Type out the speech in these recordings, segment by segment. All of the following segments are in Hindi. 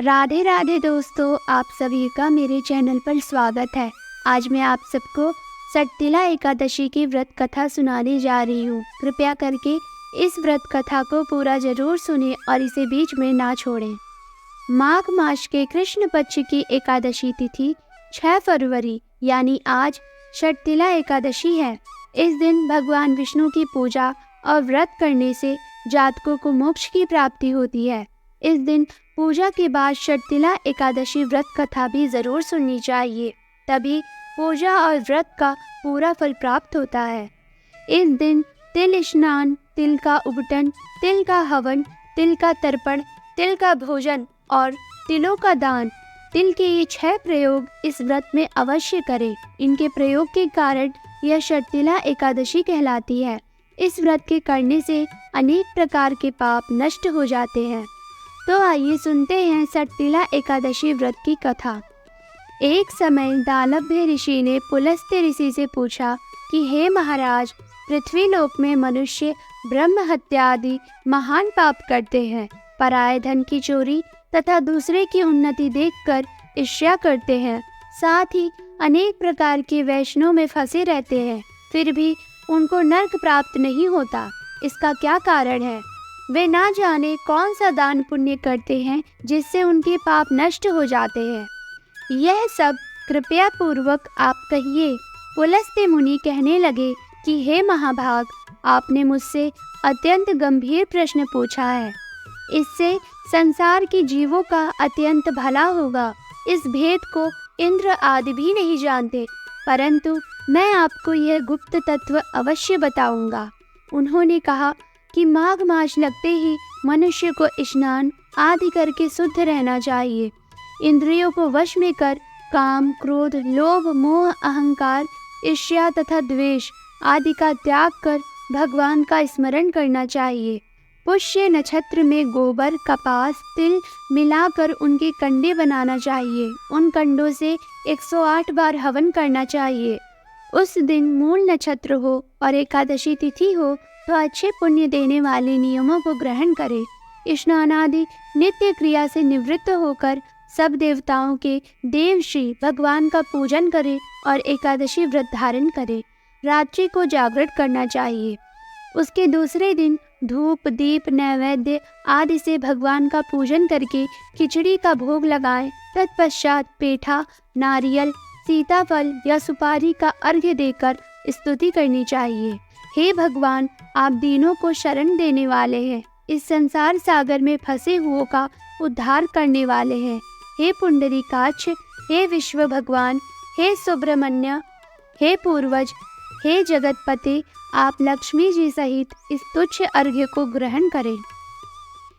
राधे राधे दोस्तों, आप सभी का मेरे चैनल पर स्वागत है। आज मैं आप सबको सटतिला एकादशी की व्रत कथा सुनाने जा रही हूँ। कृपया करके इस व्रत कथा को पूरा जरूर सुनें और इसे बीच में ना छोड़ें। माघ मास के कृष्ण पक्ष की एकादशी तिथि 6 फरवरी यानी आज सटतिला एकादशी है। इस दिन भगवान विष्णु की पूजा और व्रत करने से जातकों को मोक्ष की प्राप्ति होती है। इस दिन पूजा के बाद सटतिला एकादशी व्रत कथा भी जरूर सुननी चाहिए, तभी पूजा और व्रत का पूरा फल प्राप्त होता है। इस दिन तिल स्नान, तिल का उबटन, तिल का हवन, तिल का तर्पण, तिल का भोजन और तिलों का दान, तिल के ये 6 प्रयोग इस व्रत में अवश्य करें। इनके प्रयोग के कारण यह सटतिला एकादशी कहलाती है। इस व्रत के करने से अनेक प्रकार के पाप नष्ट हो जाते हैं। तो आइए सुनते हैं सटतिला एकादशी व्रत की कथा। एक समय दालभ्य ऋषि ने पुलस्त्य ऋषि से पूछा कि हे महाराज, पृथ्वी लोक में मनुष्य ब्रह्म हत्या आदि महान पाप करते हैं, पराये धन की चोरी तथा दूसरे की उन्नति देखकर ईर्ष्या करते हैं, साथ ही अनेक प्रकार के वैष्णव में फंसे रहते हैं, फिर भी उनको नरक प्राप्त नहीं होता। इसका क्या कारण है? वे ना जाने कौन सा दान पुण्य करते हैं जिससे उनके पाप नष्ट हो जाते हैं। यह सब कृपया पूर्वक आप कहिए। पुलस्त्य मुनि कहने लगे कि हे महाभाग, आपने मुझसे अत्यंत गंभीर प्रश्न पूछा है। इससे संसार के जीवों का अत्यंत भला होगा। इस भेद को इंद्र आदि भी नहीं जानते, परंतु मैं आपको यह गुप्त तत्व अवश्य बताऊंगा। उन्होंने कहा कि माघ मास लगते ही मनुष्य को स्नान आदि करके शुद्ध रहना चाहिए। इंद्रियों को वश में कर काम, क्रोध, लोभ, मोह, अहंकार, ईर्ष्या तथा द्वेष आदि का त्याग कर भगवान का स्मरण करना चाहिए। पुष्य नक्षत्र में गोबर, कपास, तिल मिलाकर उनके कंडे बनाना चाहिए। उन कंडों से 108 बार हवन करना चाहिए। उस दिन मूल नक्षत्र हो और एकादशी तिथि हो तो अच्छे पुण्य देने वाले नियमों को ग्रहण करें। स्नान आदि नित्य क्रिया से निवृत्त होकर सब देवताओं के देव श्री भगवान का पूजन करें और एकादशी व्रत धारण करें। रात्रि को जागरण करना चाहिए। उसके दूसरे दिन धूप, दीप, नैवेद्य आदि से भगवान का पूजन करके खिचड़ी का भोग लगाएं। तत्पश्चात पेठा, नारियल, सीताफल या सुपारी का अर्घ्य देकर स्तुति करनी चाहिए। हे भगवान, आप दीनों को शरण देने वाले हैं, इस संसार सागर में फंसे हुओं का उद्धार करने वाले हैं। हे पुंडरीकाक्ष, हे विश्व भगवान, हे सुब्रमण्य, हे पूर्वज, हे जगतपति, आप लक्ष्मी जी सहित इस तुच्छ अर्घ्य को ग्रहण करें।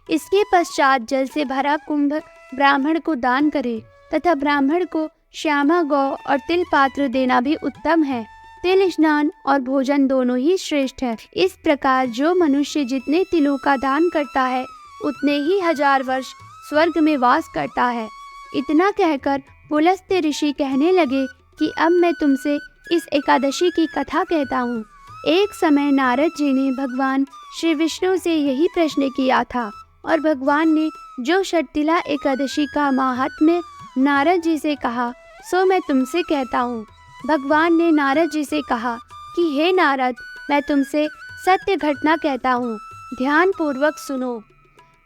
इसके पश्चात जल से भरा कुंभ ब्राह्मण को दान करें तथा ब्राह्मण को श्यामा गौ और तिल पात्र देना भी उत्तम है। तिल स्नान और भोजन दोनों ही श्रेष्ठ है। इस प्रकार जो मनुष्य जितने तिलों का दान करता है उतने ही 1000 वर्ष स्वर्ग में वास करता है। इतना कहकर पुलस्त्य ऋषि कहने लगे कि अब मैं तुमसे इस एकादशी की कथा कहता हूँ। एक समय नारद जी ने भगवान श्री विष्णु से यही प्रश्न किया था और भगवान ने जो सटतिला एकादशी का महात्म्य नारद जी से कहा सो मैं तुमसे कहता हूँ। भगवान ने नारद जी से कहा कि हे नारद, मैं तुमसे सत्य घटना कहता हूँ, ध्यान पूर्वक सुनो।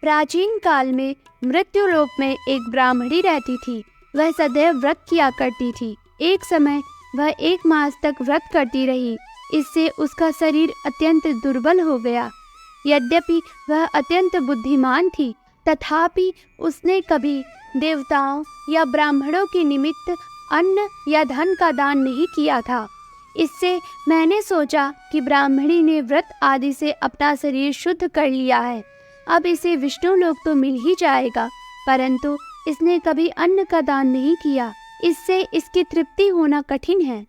प्राचीन काल में मृत्युलोक में एक ब्राह्मणी रहती थी। वह सदैव व्रत किया करती थी। एक समय वह 1 मास तक व्रत करती रही। इससे उसका शरीर अत्यंत दुर्बल हो गया। यद्यपि वह अत्यंत बुद्धिमान थी, तथापि उसने कभी देवताओं या ब्राह्मणों के निमित्त अन्न या धन का दान नहीं किया था। इससे मैंने सोचा कि ब्राह्मणी ने व्रत आदि से अपना शरीर शुद्ध कर लिया है, अब इसे विष्णु लोक तो मिल ही जाएगा, परंतु इसने कभी अन्न का दान नहीं किया, इससे इसकी तृप्ति होना कठिन है।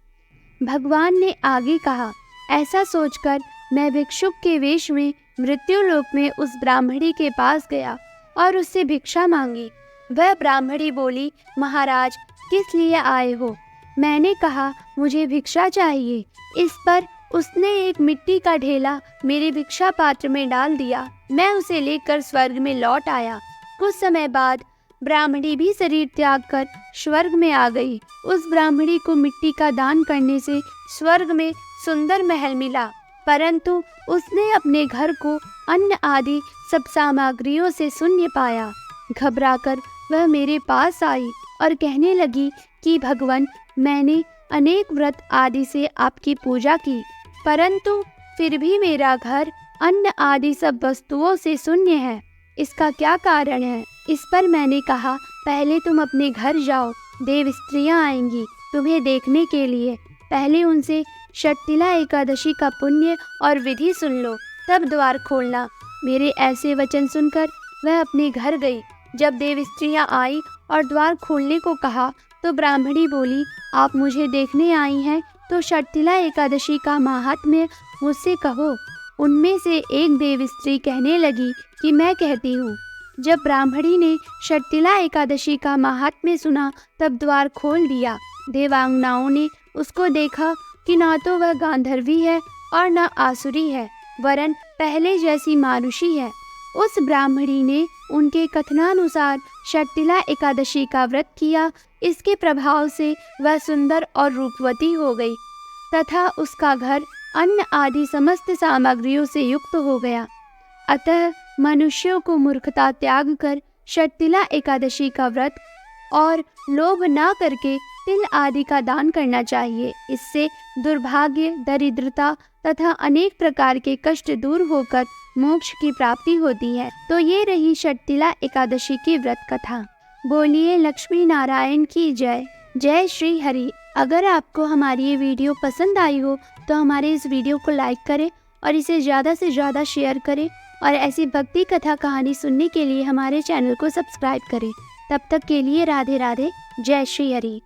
भगवान ने आगे कहा, ऐसा सोचकर मैं भिक्षुक के वेश में मृत्युलोक में उस ब्राह्मणी के पास गया और उससे भिक्षा मांगी। वह ब्राह्मणी बोली, महाराज, किस लिए आए हो? मैंने कहा, मुझे भिक्षा चाहिए। इस पर उसने एक मिट्टी का ढेला मेरे भिक्षा पात्र में डाल दिया। मैं उसे लेकर स्वर्ग में लौट आया। कुछ समय बाद ब्राह्मणी भी शरीर त्याग कर स्वर्ग में आ गई। उस ब्राह्मणी को मिट्टी का दान करने से स्वर्ग में सुंदर महल मिला, परंतु उसने अपने घर को अन्न आदि सब सामग्रियों से शून्य पाया। घबराकर वह मेरे पास आई और कहने लगी कि भगवान, मैंने अनेक व्रत आदि से आपकी पूजा की, परंतु फिर भी मेरा घर अन्न आदि सब वस्तुओं से शून्य है। इसका क्या कारण है? इस पर मैंने कहा, पहले तुम अपने घर जाओ, देव स्त्रियां आएंगी तुम्हें देखने के लिए। पहले उनसे षटतिला एकादशी का पुण्य और विधि सुन लो, तब द्वार खोलना। मेरे ऐसे वचन सुनकर वह अपने घर गई। जब देव स्त्रियां आई और द्वार खोलने को कहा तो ब्राह्मणी बोली, आप मुझे देखने आई हैं तो षटतिला एकादशी का महात्म्य मुझसे कहो। उनमें से एक देव स्त्री कहने लगी कि मैं कहती हूँ। जब ब्राह्मणी ने षटतिला एकादशी का महात्म्य सुना तब द्वार खोल दिया। देवांगनाओं ने उसको देखा कि ना तो वह गांधर्वी है और न आसुरी है, वरन पहले जैसी मानुषी है। उस ब्राह्मणी ने उनके कथनानुसार षटतिला एकादशी का व्रत किया। इसके प्रभाव से वह सुंदर और रूपवती हो गई तथा उसका घर अन्न आदि समस्त सामग्रियों से युक्त हो गया। अतः मनुष्यों को मूर्खता त्याग कर षटतिला एकादशी का व्रत और लोभ न करके तिल आदि का दान करना चाहिए। इससे दुर्भाग्य, दरिद्रता तथा अनेक प्रकार के कष्ट दूर होकर मोक्ष की प्राप्ति होती है। तो ये रही षटतिला एकादशी की व्रत कथा। बोलिए लक्ष्मी नारायण की जय। जय श्री हरि। अगर आपको हमारी ये वीडियो पसंद आई हो तो हमारे इस वीडियो को लाइक करें और इसे ज़्यादा से ज़्यादा शेयर करें और ऐसी भक्ति कथा कहानी सुनने के लिए हमारे चैनल को सब्सक्राइब करें। तब तक के लिए राधे राधे। जय श्री हरि।